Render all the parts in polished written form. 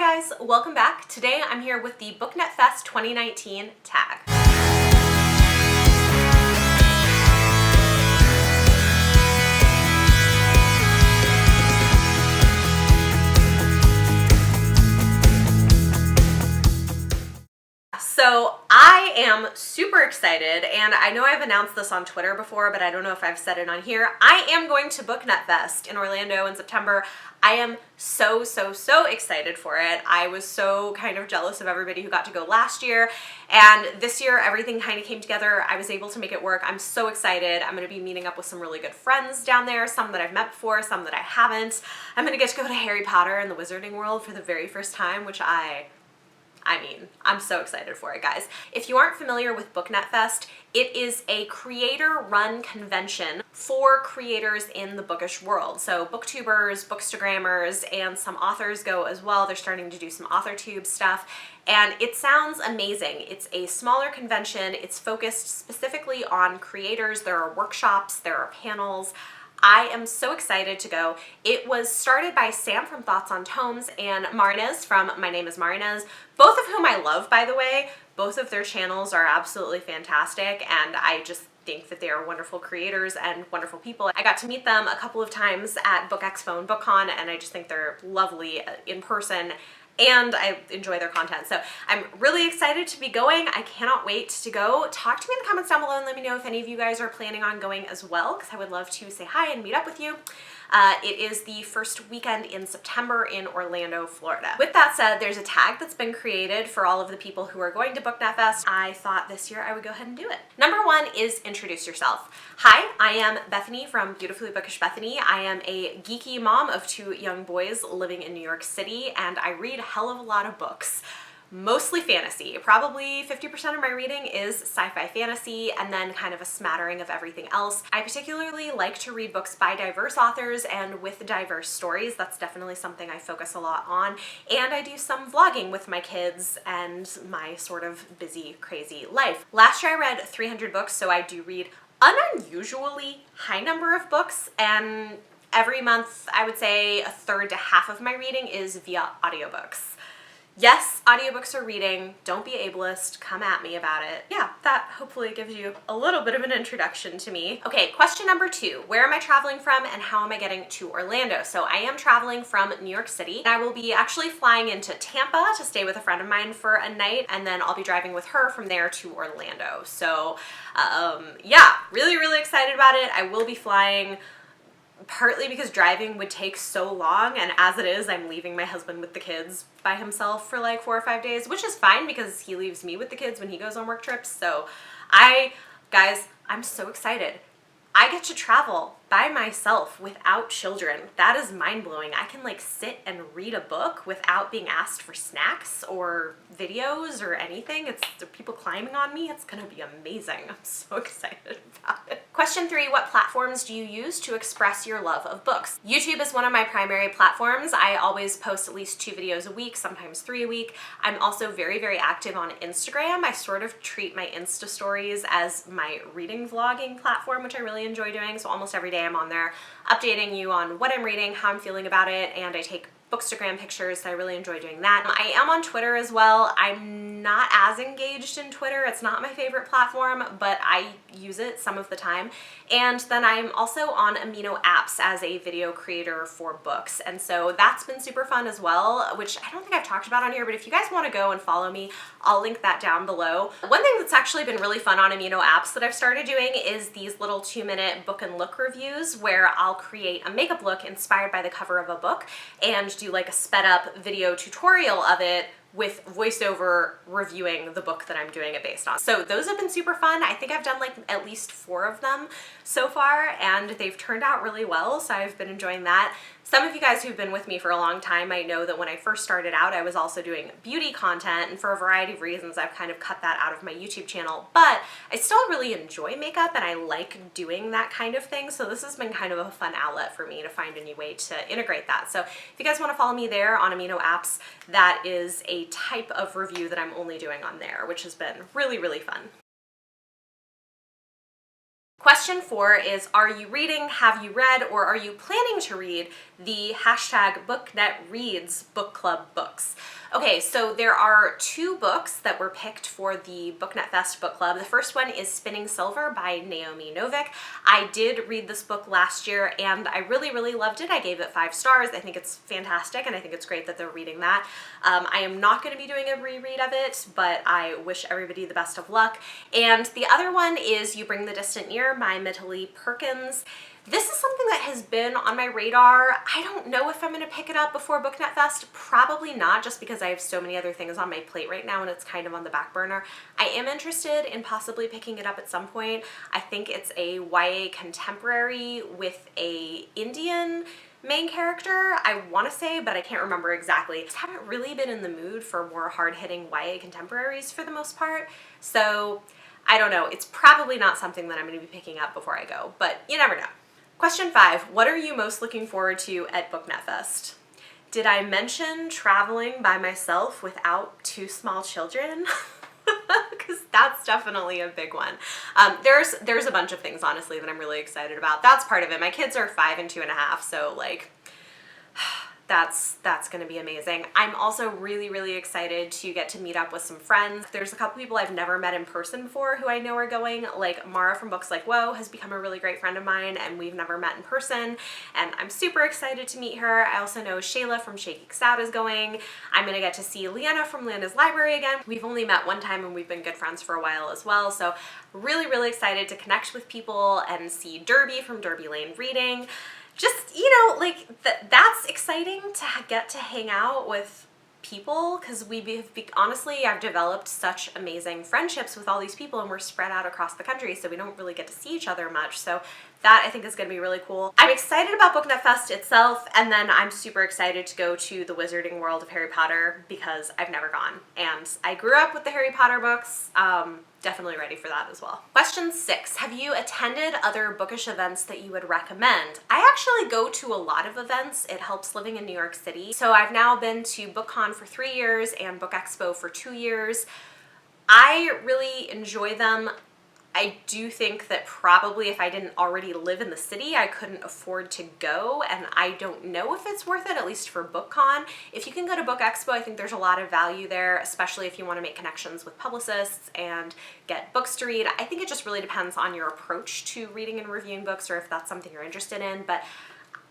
Hi guys, welcome back. Today I'm here with the BookNet Fest 2019 tag. So I am super excited, and I know I've announced this on Twitter before, but I don't know if I've said it on here. I am going to BookNet Fest in Orlando in September. I am so excited for it. I was so kind of jealous of everybody who got to go last year, and this year everything kind of came together. I was able to make it work. I'm so excited. I'm going to be meeting up with some really good friends down there, some that I've met before, some that I haven't. I'm going to get to go to Harry Potter and the Wizarding World for the very first time, which I mean, I'm so excited for it, guys. If you aren't familiar with BookNet Fest, it is a creator-run convention for creators in the bookish world. So booktubers, bookstagrammers, and some authors go as well. They're starting to do some AuthorTube stuff, and it sounds amazing. It's a smaller convention. It's focused specifically on creators. There are workshops, there are panels. I am so excited to go. It was started by Sam from Thoughts on Tomes and Marinez from My Name is Marinez, both of whom I love, by the way. Both of their channels are absolutely fantastic, and I just think that they are wonderful creators and wonderful people. I got to meet them a couple of times at Book Expo and BookCon, and I just think they're lovely in person, and I enjoy their content. So I'm really excited to be going. I cannot wait to go. Talk to me in the comments down below and let me know if any of you guys are planning on going as well, because I would love to say hi and meet up with you. It is the first weekend in September in Orlando, Florida. With that said, there's a tag that's been created for all of the people who are going to BookNet Fest. I thought this year I would go ahead and do it. Number one is introduce yourself. Hi, I am Bethany from Beautifully Bookish Bethany. I am a geeky mom of 2 young boys living in New York City, and I read a hell of a lot of books. Mostly fantasy. Probably 50% of my reading is sci-fi fantasy, and then kind of a smattering of everything else. I particularly like to read books by diverse authors and with diverse stories. That's definitely something I focus a lot on. And I do some vlogging with my kids and my sort of busy, crazy life. Last year I read 300 books, so I do read an unusually high number of books, and every month I would say a third to half of my reading is via audiobooks. Yes, audiobooks are reading. Don't be ableist. Come at me about it. Yeah, that hopefully gives you a little bit of an introduction to me. Okay, question number 2. Where am I traveling from and how am I getting to Orlando? So I am traveling from New York City, and I will be actually flying into Tampa to stay with a friend of mine for a night, and then I'll be driving with her from there to Orlando. So yeah, really excited about it. I will be flying partly because driving would take so long, and as it is, I'm leaving my husband with the kids by himself for like 4 or 5 days, which is fine because he leaves me with the kids when he goes on work trips. So guys, I'm so excited. I get to travel by myself without children. That is mind-blowing. I can like sit and read a book without being asked for snacks or videos or anything. It's people climbing on me. It's gonna be amazing. I'm so excited about it. Question 3, what platforms do you use to express your love of books? YouTube is one of my primary platforms. I always post at least 2 videos a week, sometimes 3 a week. I'm also very active on Instagram. I sort of treat my Insta stories as my reading vlogging platform, which I really enjoy doing. So almost every day I'm on there updating you on what I'm reading, how I'm feeling about it, and I take bookstagram pictures, so I really enjoy doing that. I am on Twitter as well. I'm not as engaged in Twitter. It's not my favorite platform, but I use it some of the time. And then I'm also on Amino Apps as a video creator for books, and so that's been super fun as well, which I don't think I've talked about on here, but if you guys want to go and follow me, I'll link that down below. One thing that's actually been really fun on Amino Apps that I've started doing is these little 2-minute book and look reviews where I'll create a makeup look inspired by the cover of a book and do like a sped up video tutorial of it with voiceover reviewing the book that I'm doing it based on. So those have been super fun. I think I've done like at least 4 of them so far, and they've turned out really well, so I've been enjoying that. Some of you guys who've been with me for a long time might know that when I first started out, I was also doing beauty content, and for a variety of reasons, I've kind of cut that out of my YouTube channel, but I still really enjoy makeup and I like doing that kind of thing, so this has been kind of a fun outlet for me to find a new way to integrate that. So if you guys want to follow me there on Amino Apps, that is a type of review that I'm only doing on there, which has been really fun. Question 4 is, are you reading, have you read, or are you planning to read the hashtag BookNet Reads book club books? Okay, so there are 2 books that were picked for the BookNet Fest book club. The first one is Spinning Silver by Naomi Novik. I did read this book last year and I really, really loved it. I gave it 5 stars. I think it's fantastic and I think it's great that they're reading that. I am not going to be doing a reread of it, but I wish everybody the best of luck. And the other one is You Bring the Distant Near by Mitali Perkins. This is something that has been on my radar. I don't know if I'm going to pick it up before BookNet Fest. Probably not, just because I have so many other things on my plate right now and it's kind of on the back burner. I am interested in possibly picking it up at some point. I think it's a YA contemporary with a Indian main character, I want to say, but I can't remember exactly. I just haven't really been in the mood for more hard-hitting YA contemporaries for the most part. So I don't know. It's probably not something that I'm going to be picking up before I go, but you never know. Question 5, what are you most looking forward to at BookNet Fest? Did I mention traveling by myself without 2 small children? Because that's definitely a big one. There's a bunch of things, honestly, that I'm really excited about. That's part of it. My kids are 5 and 2.5, so like, that's going to be amazing. I'm also really, really excited to get to meet up with some friends. There's a couple people I've never met in person before who I know are going. Like Mara from Books Like Whoa has become a really great friend of mine and we've never met in person and I'm super excited to meet her. I also know Shayla from Shake Geeks Out is going. I'm going to get to see Leanna from Leanna's Library again. We've only met one time and we've been good friends for a while as well. So really, really excited to connect with people and see Derby from Derby Lane Reading. Just, you know, like, that's exciting to get to hang out with people because honestly, I've developed such amazing friendships with all these people and we're spread out across the country, so we don't really get to see each other much. So that I think is going to be really cool. I'm excited about BookNet Fest itself, and then I'm super excited to go to the Wizarding World of Harry Potter because I've never gone. And I grew up with the Harry Potter books. Definitely ready for that as well. Question 6, have you attended other bookish events that you would recommend? I actually go to a lot of events. It helps living in New York City. So I've now been to BookCon for 3 years and Book Expo for 2 years. I really enjoy them. I do think that probably if I didn't already live in the city, I couldn't afford to go, and I don't know if it's worth it, at least for BookCon. If you can go to Book Expo, I think there's a lot of value there, especially if you want to make connections with publicists and get books to read. I think it just really depends on your approach to reading and reviewing books or if that's something you're interested in, but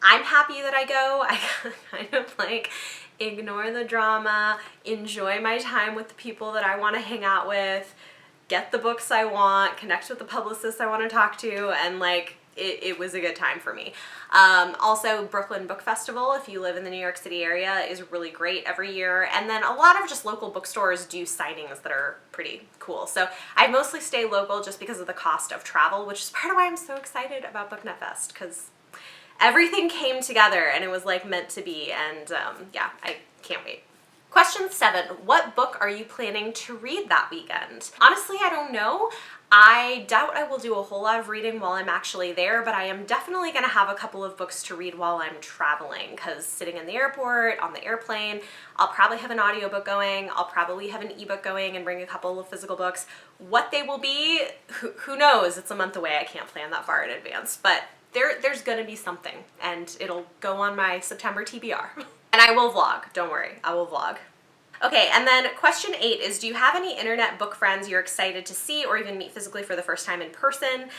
I'm happy that I go. I kind of like ignore the drama, enjoy my time with the people that I want to hang out with, get the books I want, connect with the publicists I want to talk to, and like, it was a good time for me. Also, Brooklyn Book Festival, if you live in the New York City area, is really great every year. And then a lot of just local bookstores do signings that are pretty cool. So I mostly stay local just because of the cost of travel, which is part of why I'm so excited about BookNet Fest, because everything came together and it was like meant to be. And yeah, I can't wait. Question 7, what book are you planning to read that weekend? Honestly, I don't know. I doubt I will do a whole lot of reading while I'm actually there, but I am definitely going to have a couple of books to read while I'm traveling, because sitting in the airport, on the airplane, I'll probably have an audiobook going, I'll probably have an ebook going and bring a couple of physical books. What they will be, who knows? It's a month away. I can't plan that far in advance, but there's going to be something, and it'll go on my September TBR. And I will vlog, don't worry, I will vlog. Okay, and then question 8 is, do you have any internet book friends you're excited to see or even meet physically for the first time in person?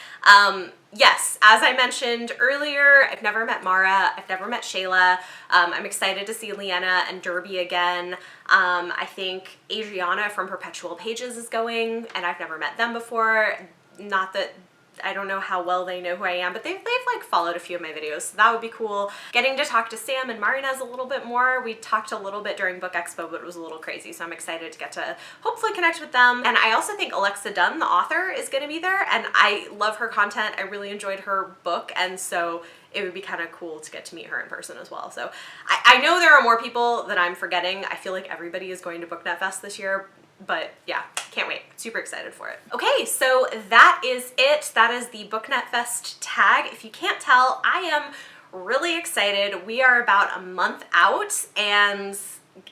Yes, as I mentioned earlier, I've never met Mara, I've never met Shayla. I'm excited to see Leanna and Derby again. I think Adriana from Perpetual Pages is going, and I've never met them before. Not that I don't know how well they know who I am, but they've like followed a few of my videos, so that would be cool. Getting to talk to Sam and Marina's a little bit more. We talked a little bit during Book Expo, but it was a little crazy, so I'm excited to get to hopefully connect with them. And I also think Alexa Dunn, the author, is going to be there, and I love her content. I really enjoyed her book, and so it would be kind of cool to get to meet her in person as well. So I know there are more people that I'm forgetting. I feel like everybody is going to BookNet Fest this year. But yeah, can't wait. Super excited for it. Okay, so that is it. That is the BookNet Fest tag. If you can't tell, I am really excited. We are about a month out and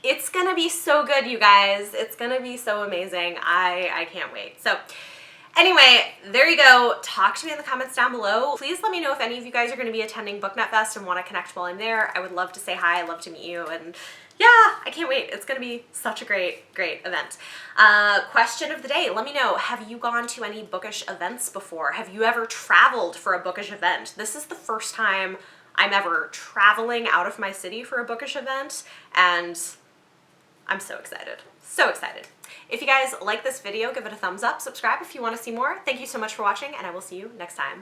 it's gonna be so good, you guys. It's gonna be so amazing. I can't wait. So anyway, there you go. Talk to me in the comments down below. Please let me know if any of you guys are going to be attending BookNet Fest and want to connect while I'm there. I would love to say hi. I'd love to meet you and Yeah, I can't wait. It's gonna be such a great event. Question of the day. Let me know, have you gone to any bookish events before? Have you ever traveled for a bookish event? This is the first time I'm ever traveling out of my city for a bookish event, and I'm so excited. So excited. If you guys like this video, give it a thumbs up, subscribe if you want to see more. Thank you so much for watching, and I will see you next time.